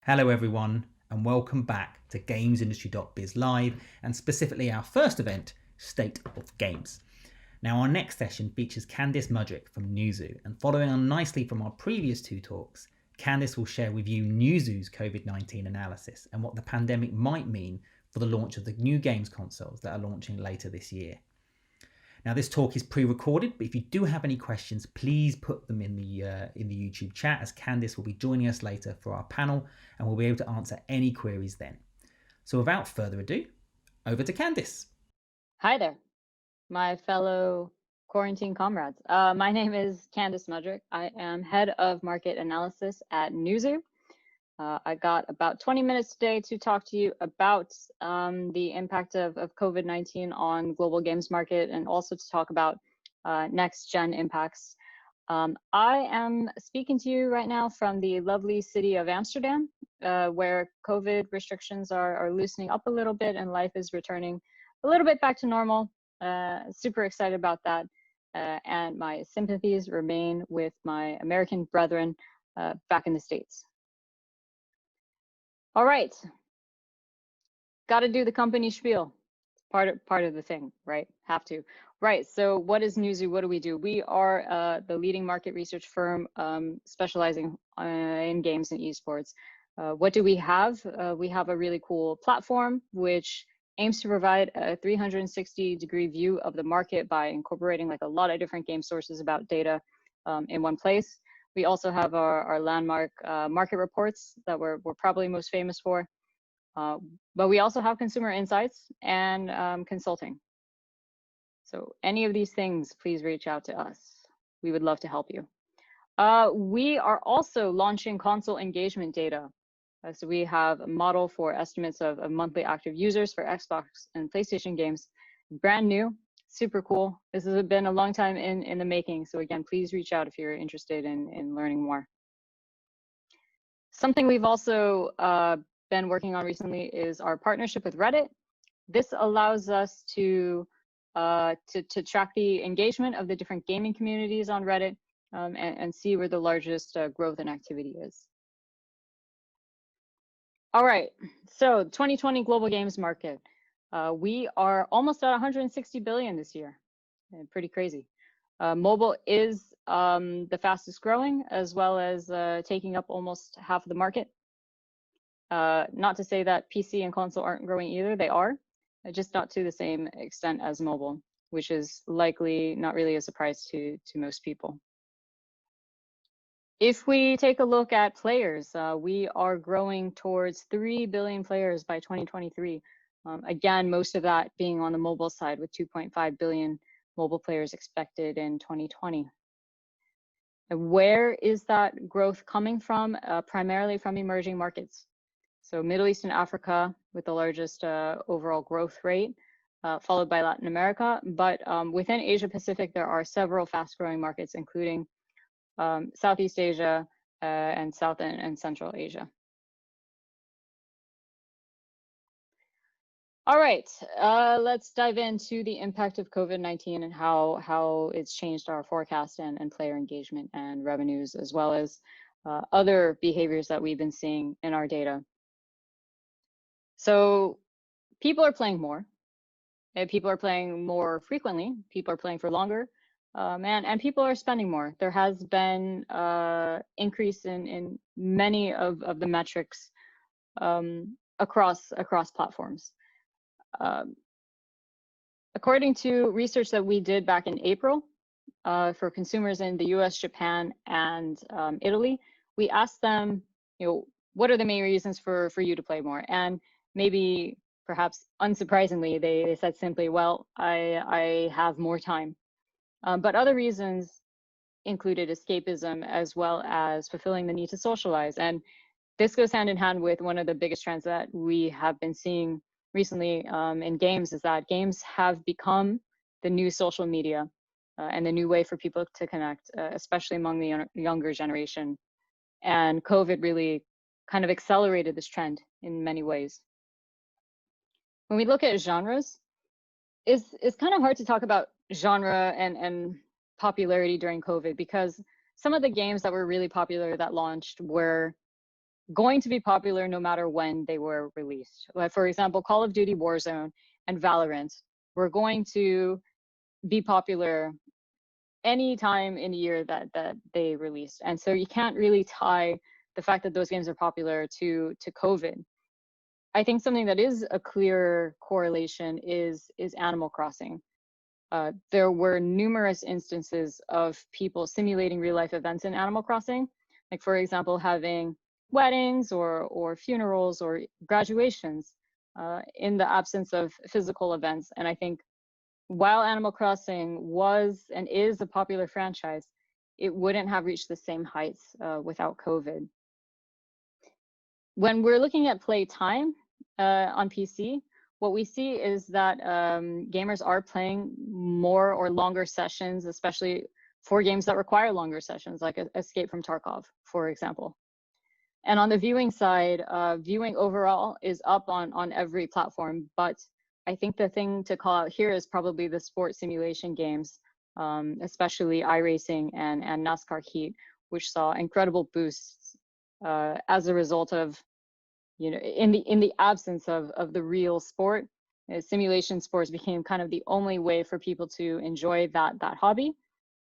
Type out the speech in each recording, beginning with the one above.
Hello everyone, and welcome back to GamesIndustry.biz Live, and specifically our first event, State of Games. Now our next session features Candice Mudrick from Newzoo, and following on nicely from our previous two talks, Candice will share with you Newzoo's COVID-19 analysis and what the pandemic might mean for the launch of the new games consoles that are launching later this year. Now this talk is pre-recorded, but if you do have any questions, please put them in the YouTube chat, as Candice will be joining us later for our panel and we'll be able to answer any queries then. So without further ado, over to Candice. Hi there, my fellow quarantine comrades. My name is Candice Mudrick. I am head of market analysis at Newzoo. I got about 20 minutes today to talk to you about the impact of COVID-19 on global games market, and also to talk about next gen impacts. I am speaking to you right now from the lovely city of Amsterdam, where COVID restrictions are loosening up a little bit and life is returning a little bit back to normal. Super excited about that. And my sympathies remain with my American brethren back in the States. All right, got to do the company spiel. Part of the thing, right? Have to. Right, so what is Newzoo? What do we do? We are the leading market research firm specializing in games and esports. What do we have? We have a really cool platform which aims to provide a 360-degree view of the market by incorporating like a lot of different game sources about data in one place. We also have our landmark market reports that we're probably most famous for. But we also have consumer insights and consulting. So any of these things, please reach out to us. We would love to help you. We are also launching console engagement data. So we have a model for estimates of monthly active users for Xbox and PlayStation games. Brand new. Super cool. This has been a long time in the making. So again, please reach out if you're interested in learning more. Something we've also been working on recently is our partnership with Reddit. This allows us to track the engagement of the different gaming communities on Reddit and see where the largest growth and activity is. All right, so 2020 global games market. We are almost at 160 billion this year. Pretty crazy. Mobile is the fastest growing, as well as taking up almost half of the market. Not to say that PC and console aren't growing either, they are, just not to the same extent as mobile, which is likely not really a surprise to most people. If we take a look at players, we are growing towards 3 billion players by 2023. Again, most of that being on the mobile side, with 2.5 billion mobile players expected in 2020. And where is that growth coming from? Primarily from emerging markets. So Middle East and Africa with the largest overall growth rate, followed by Latin America. But within Asia Pacific, there are several fast growing markets, including Southeast Asia and South and Central Asia. All right, let's dive into the impact of COVID-19 and how it's changed our forecast and player engagement and revenues, as well as other behaviors that we've been seeing in our data. So people are playing more, and people are playing more frequently, people are playing for longer, and people are spending more. There has been increase in many of the metrics across platforms. According to research that we did back in April for consumers in the US, Japan, and Italy, we asked them, what are the main reasons for you to play more? And maybe, perhaps unsurprisingly, they said simply, well, I have more time. But other reasons included escapism, as well as fulfilling the need to socialize. And this goes hand in hand with one of the biggest trends that we have been seeing recently in games, is that games have become the new social media and the new way for people to connect, especially among the younger generation. And COVID really kind of accelerated this trend in many ways. When we look at genres, it's kind of hard to talk about genre and popularity during COVID, because some of the games that were really popular that launched were going to be popular no matter when they were released. Like, for example, Call of Duty Warzone and Valorant were going to be popular any time in the year that they released. And so you can't really tie the fact that those games are popular to COVID. I think something that is a clear correlation is Animal Crossing. There were numerous instances of people simulating real life events in Animal Crossing, like, for example, having weddings or funerals or graduations in the absence of physical events. And I think while Animal Crossing was and is a popular franchise, it wouldn't have reached the same heights without COVID. When we're looking at play time on PC, what we see is that gamers are playing more or longer sessions, especially for games that require longer sessions, like Escape from Tarkov, for example. And on the viewing side, viewing overall is up on every platform, but I think the thing to call out here is probably the sport simulation games, especially iRacing and NASCAR Heat, which saw incredible boosts as a result of, you know, in the absence of the real sport. Simulation sports became kind of the only way for people to enjoy that hobby,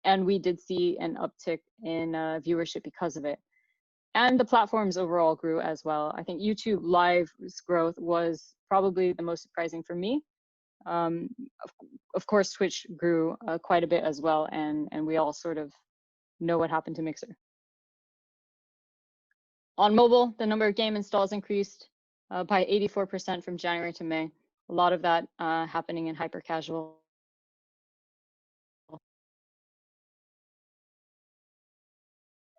and we did see an uptick in viewership because of it. And the platforms overall grew as well. I think YouTube Live's growth was probably the most surprising for me. Of course, Twitch grew quite a bit as well, and we all sort of know what happened to Mixer. On mobile, the number of game installs increased by 84% from January to May. A lot of that happening in hyper casual.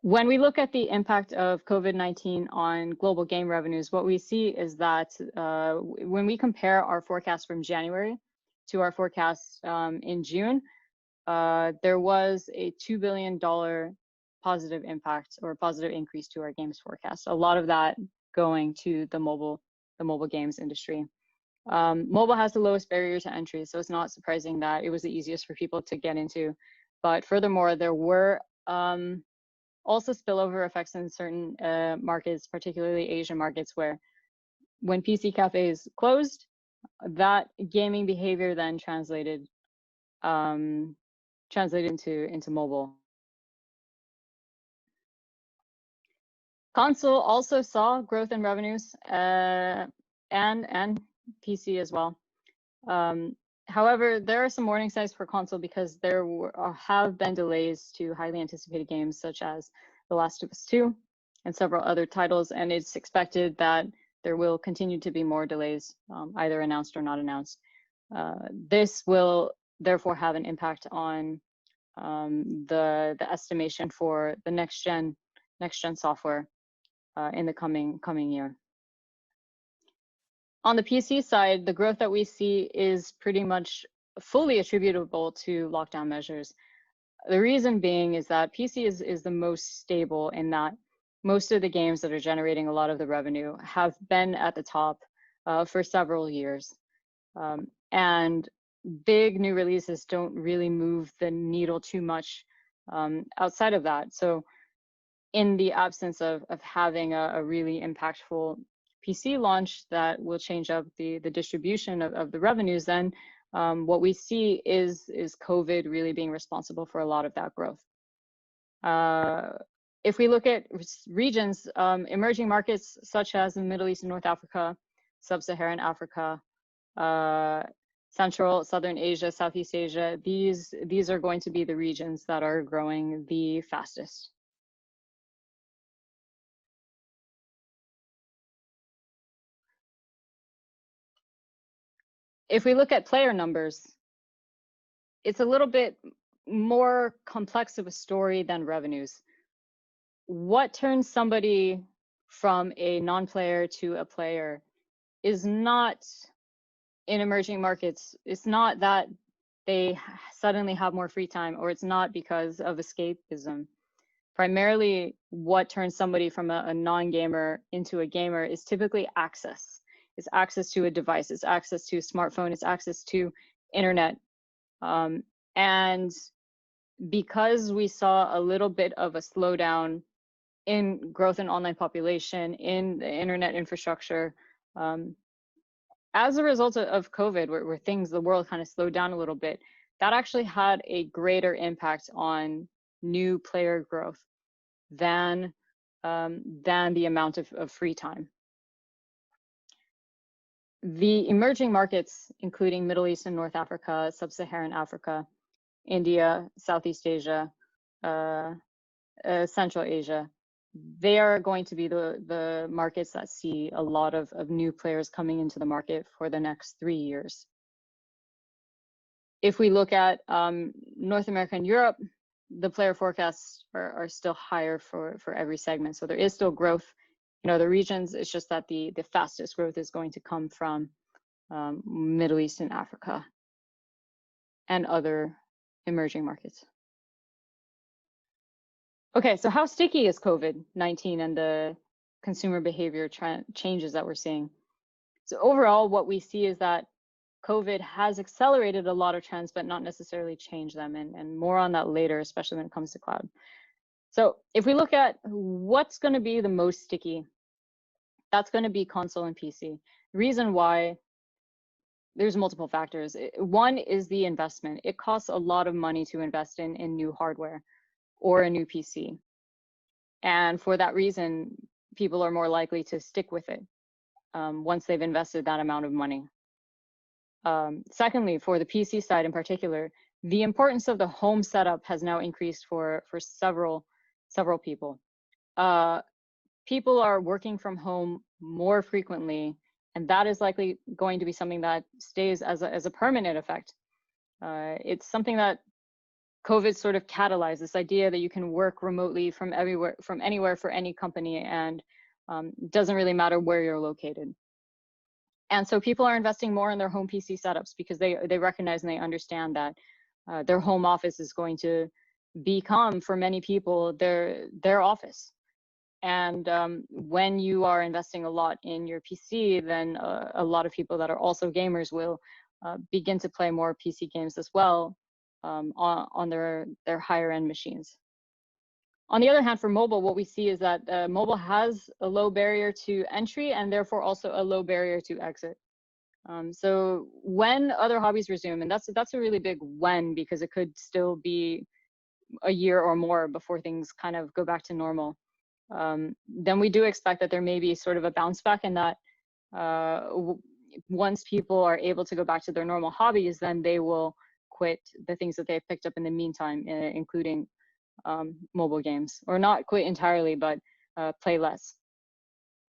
When we look at the impact of COVID-19 on global game revenues, what we see is that when we compare our forecast from January to our forecast in June, there was a $2 billion positive impact or positive increase to our games forecast. A lot of that going to the mobile games industry. Mobile has the lowest barrier to entry, so it's not surprising that it was the easiest for people to get into. But furthermore, there were also spillover effects in certain markets, particularly Asian markets, where when PC cafes closed, that gaming behavior then translated into mobile. Console also saw growth in revenues and PC as well. However, there are some warning signs for console because there have been delays to highly anticipated games such as The Last of Us 2 and several other titles, and it's expected that there will continue to be more delays, either announced or not announced. This will therefore have an impact on the estimation for the next gen software in the coming year. On the PC side, the growth that we see is pretty much fully attributable to lockdown measures. The reason being is that PC is the most stable in that most of the games that are generating a lot of the revenue have been at the top for several years. And big new releases don't really move the needle too much outside of that. So in the absence of having a really impactful PC launch that will change up the distribution of the revenues, then what we see is COVID really being responsible for a lot of that growth. If we look at regions, emerging markets such as the Middle East and North Africa, Sub-Saharan Africa, Central, Southern Asia, Southeast Asia, these are going to be the regions that are growing the fastest. If we look at player numbers, it's a little bit more complex of a story than revenues. What turns somebody from a non-player to a player is not, in emerging markets, it's not that they suddenly have more free time, or it's not because of escapism. Primarily, what turns somebody from a non-gamer into a gamer is typically access. It's access to a device, it's access to a smartphone, it's access to internet. And because we saw a little bit of a slowdown in growth in online population, in the internet infrastructure. As a result of COVID, where things, the world kind of slowed down a little bit, that actually had a greater impact on new player growth than the amount of free time. The emerging markets, including Middle East and North Africa, Sub-Saharan Africa, India, Southeast Asia, Central Asia, they are going to be the markets that see a lot of new players coming into the market for the next 3 years. If we look at North America and Europe, the player forecasts are still higher for every segment. So there is still growth in other regions. It's just that the fastest growth is going to come from Middle East and Africa and other emerging markets. Okay, so how sticky is COVID-19 and the consumer behavior changes that we're seeing? So overall, what we see is that COVID has accelerated a lot of trends, but not necessarily changed them, and more on that later, especially when it comes to cloud. So if we look at what's going to be the most sticky, that's going to be console and PC. The reason why, there's multiple factors. One is the investment. It costs a lot of money to invest in new hardware or a new PC. And for that reason, people are more likely to stick with it once they've invested that amount of money. Secondly, for the PC side in particular, the importance of the home setup has now increased for several people. People are working from home more frequently, and that is likely going to be something that stays as a permanent effect. It's something that COVID sort of catalyzed, this idea that you can work remotely from anywhere for any company, and doesn't really matter where you're located. And so people are investing more in their home PC setups because they recognize and they understand that their home office is going to become, for many people, their office. And when you are investing a lot in your PC, then a lot of people that are also gamers will begin to play more PC games as well on their higher end machines. On the other hand, for mobile, what we see is that mobile has a low barrier to entry and therefore also a low barrier to exit. So when other hobbies resume, and that's a really big when, because it could still be a year or more before things kind of go back to normal, then we do expect that there may be sort of a bounce back, and that once people are able to go back to their normal hobbies, then they will quit the things that they've picked up in the meantime, including mobile games, or not quit entirely, but play less.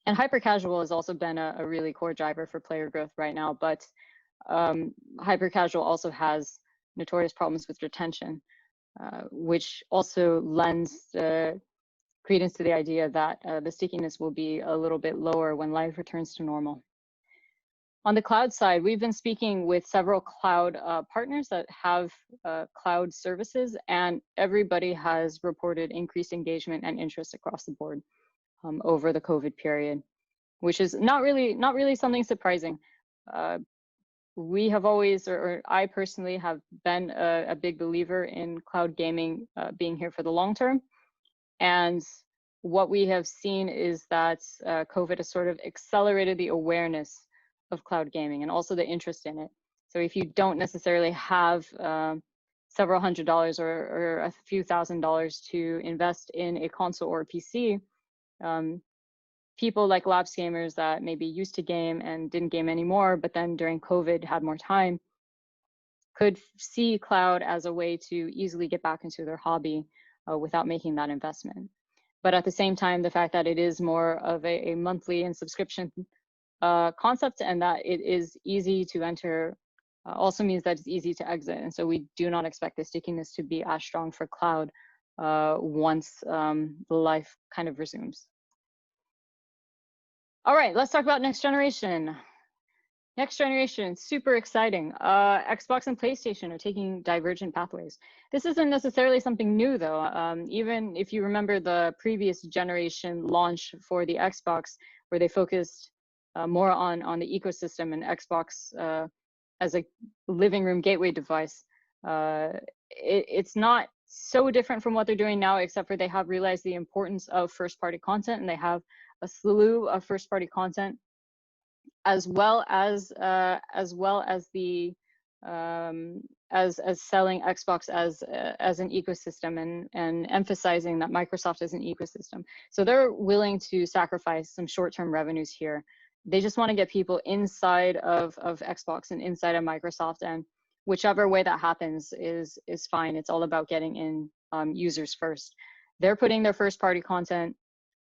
And hyper casual has also been a really core driver for player growth right now, but hyper casual also has notorious problems with retention, which also lends credence to the idea that the stickiness will be a little bit lower when life returns to normal. On the cloud side, we've been speaking with several cloud partners that have cloud services, and everybody has reported increased engagement and interest across the board over the COVID period, which is not really something surprising. We have always, or I personally have been a big believer in cloud gaming being here for the long term. And what we have seen is that COVID has sort of accelerated the awareness of cloud gaming and also the interest in it. So if you don't necessarily have several $100s or a few $1,000s to invest in a console or a PC, people like lapsed gamers that maybe used to game and didn't game anymore, but then during COVID had more time, could see cloud as a way to easily get back into their hobby without making that investment. But at the same time, the fact that it is more of a monthly and subscription concept, and that it is easy to enter also means that it's easy to exit. And so we do not expect the stickiness to be as strong for cloud once the life kind of resumes. All right, let's talk about next generation. Next generation, super exciting. Xbox and PlayStation are taking divergent pathways. This isn't necessarily something new though. Even if you remember the previous generation launch for the Xbox, where they focused more on the ecosystem and Xbox as a living room gateway device, it's not so different from what they're doing now, except for they have realized the importance of first-party content, and they have a slew of first-party content, as well as the as selling Xbox as an ecosystem, and emphasizing that Microsoft is an ecosystem. So they're willing to sacrifice some short-term revenues here. They just want to get people inside of Xbox and inside of Microsoft, and whichever way that happens is fine. It's all about getting in users first. They're putting their first-party content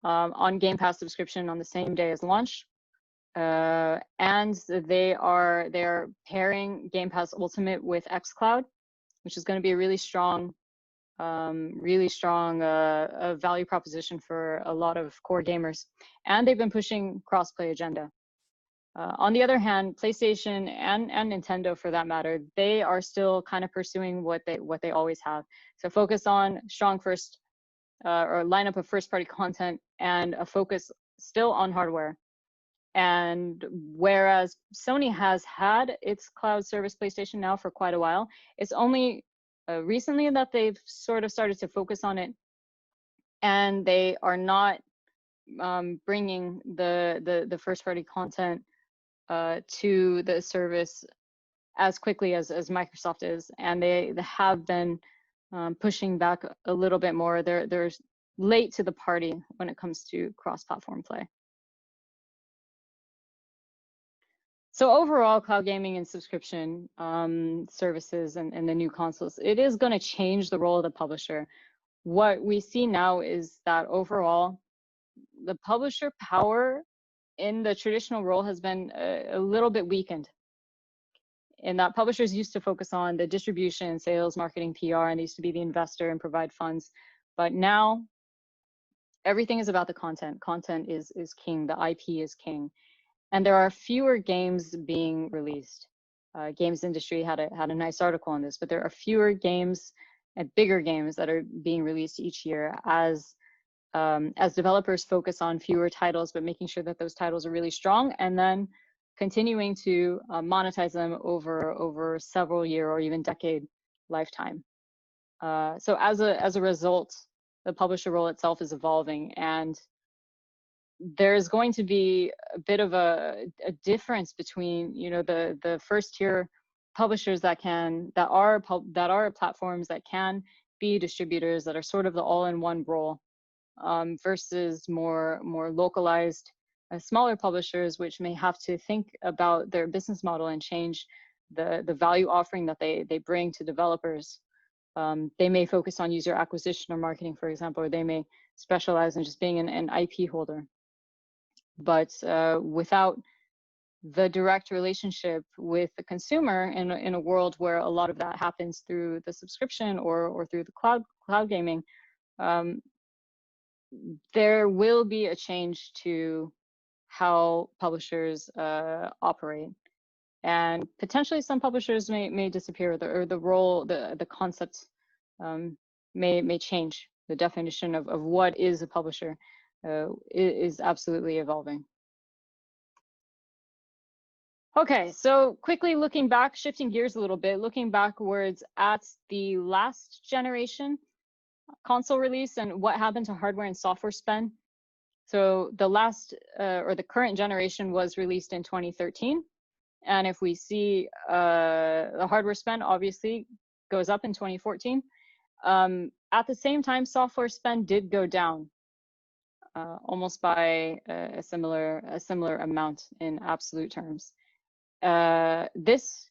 on Game Pass subscription on the same day as launch. And they're pairing Game Pass Ultimate with xCloud, which is going to be a really strong value proposition for a lot of core gamers. And they've been pushing crossplay agenda. On the other hand, PlayStation and Nintendo, for that matter, they are still kind of pursuing what they always have. So focus on strong first or lineup of first-party content, and a focus still on hardware. And whereas Sony has had its cloud service PlayStation now for quite a while, it's only recently that they've sort of started to focus on it, and they are not bringing the first-party content to the service as quickly as Microsoft is, and they have been pushing back a little bit more. They're late to the party when it comes to cross-platform play. So overall, cloud gaming and subscription services and the new consoles, it is going to change the role of the publisher. What we see now is that overall, the publisher power in the traditional role has been a little bit weakened. In that publishers used to focus on the distribution, sales, marketing, PR, and they used to be the investor and provide funds. But now everything is about the content. Content is king, the IP is king. And there are fewer games being released. Games Industry had a nice article on this, but there are fewer games and bigger games that are being released each year as developers focus on fewer titles, but making sure that those titles are really strong, and then continuing to monetize them over several year or even decade lifetime. So as a result, the publisher role itself is evolving, and there's going to be a bit of a difference between, you know, the first tier publishers that are platforms that can be distributors, that are sort of the all-in-one role, versus more localized smaller publishers, which may have to think about their business model and change the value offering that they bring to developers. They may focus on user acquisition or marketing, for example, or they may specialize in just being an IP holder. But without the direct relationship with the consumer in a world where a lot of that happens through the subscription or through the cloud gaming, there will be a change to how publishers operate, and potentially some publishers may disappear, or the role, the concept may change. The definition of what is a publisher is absolutely evolving. Okay, so quickly looking back, shifting gears a little bit, looking backwards at the last generation console release and what happened to hardware and software spend. So the last or the current generation was released in 2013. And if we see the hardware spend obviously goes up in 2014. At the same time, software spend did go down almost by a similar amount in absolute terms. This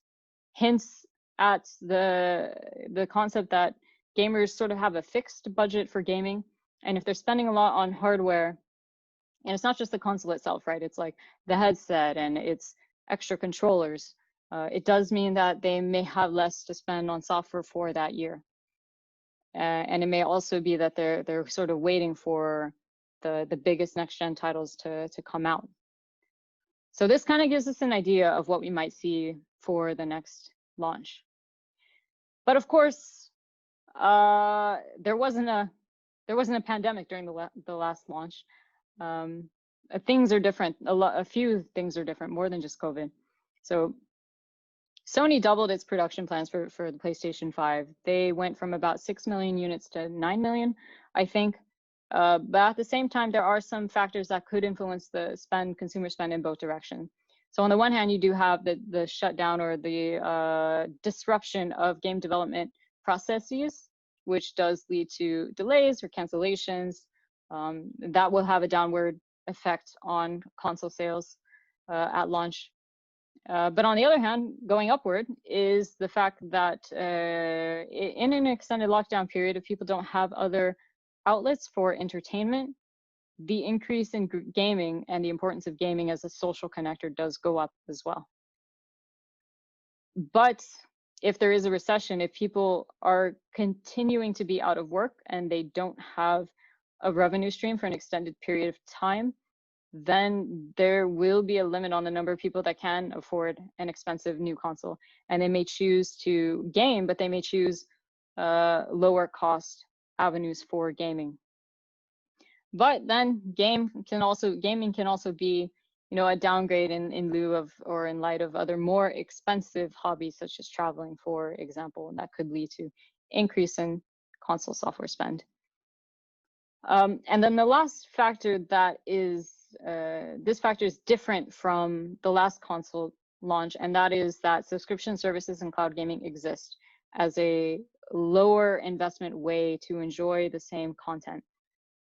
hints at the concept that gamers sort of have a fixed budget for gaming, and if they're spending a lot on hardware, and it's not just the console itself, right? It's like the headset and it's extra controllers. It does mean that they may have less to spend on software for that year. And it may also be that they're sort of waiting for the biggest next gen titles to come out. So this kind of gives us an idea of what we might see for the next launch. But of course, there wasn't a pandemic during the last launch. Things are different. A few things are different, more than just COVID. So Sony doubled its production plans for the PlayStation 5. They went from about 6 million units to 9 million, I think. But at the same time, there are some factors that could influence the consumer spend in both directions. So on the one hand, you do have the shutdown or the disruption of game development processes, which does lead to delays or cancellations. That will have a downward effect on console sales at launch. But on the other hand, going upward is the fact that in an extended lockdown period, if people don't have other outlets for entertainment, the increase in gaming and the importance of gaming as a social connector does go up as well. But if there is a recession, if people are continuing to be out of work and they don't have a revenue stream for an extended period of time, then there will be a limit on the number of people that can afford an expensive new console. And they may choose to game, but they may choose lower cost avenues for gaming. But then gaming can also be, you know, a downgrade in lieu of or in light of other more expensive hobbies such as traveling, for example, and that could lead to increase in console software spend. And then the last factor that is this factor is different from the last console launch, and that is that subscription services and cloud gaming exist as a lower investment way to enjoy the same content.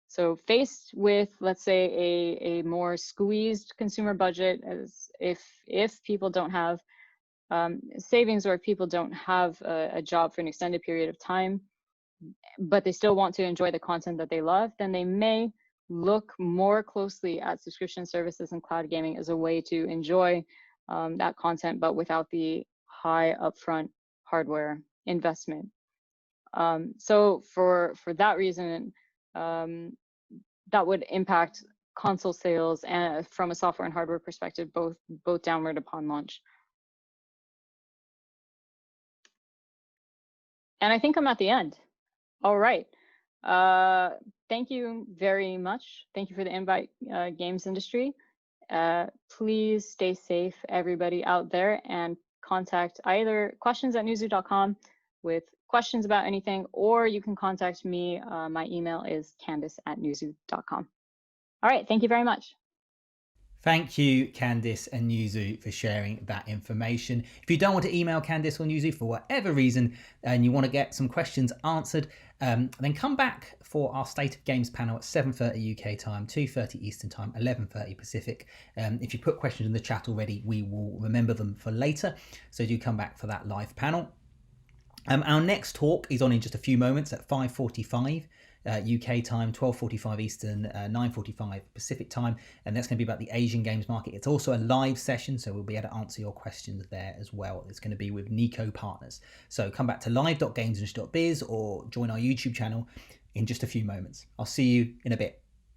So faced with, let's say, a more squeezed consumer budget, as if people don't have savings, or if people don't have a job for an extended period of time, but they still want to enjoy the content that they love, then they may look more closely at subscription services and cloud gaming as a way to enjoy that content, but without the high upfront hardware investment. So for that reason, that would impact console sales and from a software and hardware perspective, both downward upon launch. And I think I'm at the end. All right. Thank you very much. Thank you for the invite, Games Industry. Please stay safe, everybody out there, and contact either questions@newzoo.com with questions about anything, or you can contact me. My email is candice@newzoo.com. All right. Thank you very much. Thank you, Candice and Newzoo, for sharing that information. If you don't want to email Candice or Newzoo for whatever reason, and you want to get some questions answered, then come back for our State of Games panel at 7:30 UK time, 2:30 Eastern time, 11:30 Pacific. If you put questions in the chat already, we will remember them for later. So do come back for that live panel. Our next talk is on in just a few moments at 5:45 UK time, 12:45 Eastern, 9:45 Pacific time, and that's going to be about the Asian games market. It's also a live session, so we'll be able to answer your questions there as well. It's going to be with Nico Partners. So come back to live.gamesindustry.biz or join our YouTube channel in just a few moments. I'll see you in a bit.